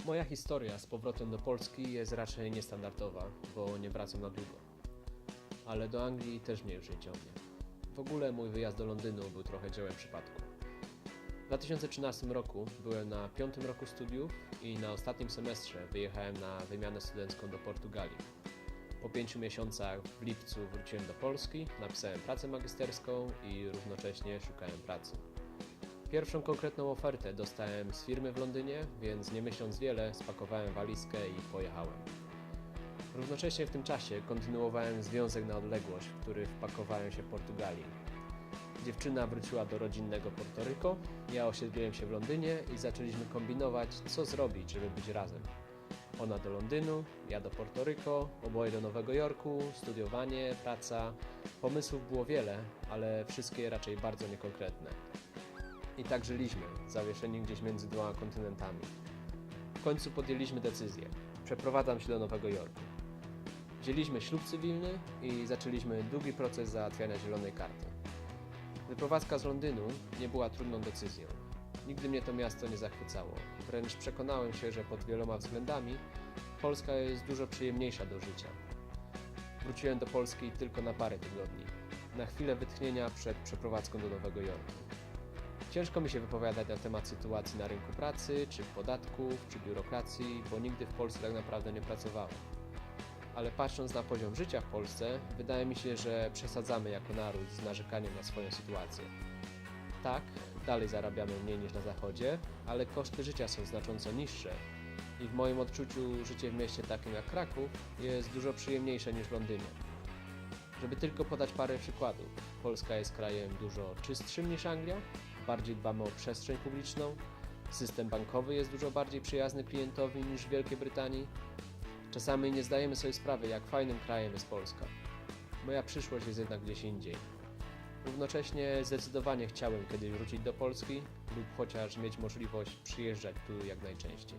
Moja historia z powrotem do Polski jest raczej niestandardowa, bo nie wracam na długo. Ale do Anglii też mnie już nie ciągnie. W ogóle mój wyjazd do Londynu był trochę dziełem przypadku. W 2013 roku byłem na 5. roku studiów i na ostatnim semestrze wyjechałem na wymianę studencką do Portugalii. Po 5 miesiącach w lipcu wróciłem do Polski, napisałem pracę magisterską i równocześnie szukałem pracy. Pierwszą konkretną ofertę dostałem z firmy w Londynie, więc nie myśląc wiele spakowałem walizkę i pojechałem. Równocześnie w tym czasie kontynuowałem związek na odległość, w który wpakowałem się w Portugalii. Dziewczyna wróciła do rodzinnego Portoryko, ja osiedliłem się w Londynie i zaczęliśmy kombinować, co zrobić, żeby być razem. Ona do Londynu, ja do Portoryko, oboje do Nowego Jorku, studiowanie, praca. Pomysłów było wiele, ale wszystkie raczej bardzo niekonkretne. I tak żyliśmy, zawieszeni gdzieś między dwoma kontynentami. W końcu podjęliśmy decyzję. Przeprowadzam się do Nowego Jorku. Wzięliśmy ślub cywilny i zaczęliśmy długi proces załatwiania zielonej karty. Wyprowadzka z Londynu nie była trudną decyzją. Nigdy mnie to miasto nie zachwycało. Wręcz przekonałem się, że pod wieloma względami Polska jest dużo przyjemniejsza do życia. Wróciłem do Polski tylko na parę tygodni. Na chwilę wytchnienia przed przeprowadzką do Nowego Jorku. Ciężko mi się wypowiadać na temat sytuacji na rynku pracy, czy podatków, czy biurokracji, bo nigdy w Polsce tak naprawdę nie pracowałem. Ale patrząc na poziom życia w Polsce, wydaje mi się, że przesadzamy jako naród z narzekaniem na swoją sytuację. Tak, dalej zarabiamy mniej niż na zachodzie, ale koszty życia są znacząco niższe i w moim odczuciu życie w mieście takim jak Kraków jest dużo przyjemniejsze niż w Londynie. Żeby tylko podać parę przykładów, Polska jest krajem dużo czystszym niż Anglia, bardziej dbamy o przestrzeń publiczną, system bankowy jest dużo bardziej przyjazny klientowi niż w Wielkiej Brytanii. Czasami nie zdajemy sobie sprawy, jak fajnym krajem jest Polska. Moja przyszłość jest jednak gdzieś indziej. Równocześnie zdecydowanie chciałem kiedyś wrócić do Polski lub chociaż mieć możliwość przyjeżdżać tu jak najczęściej.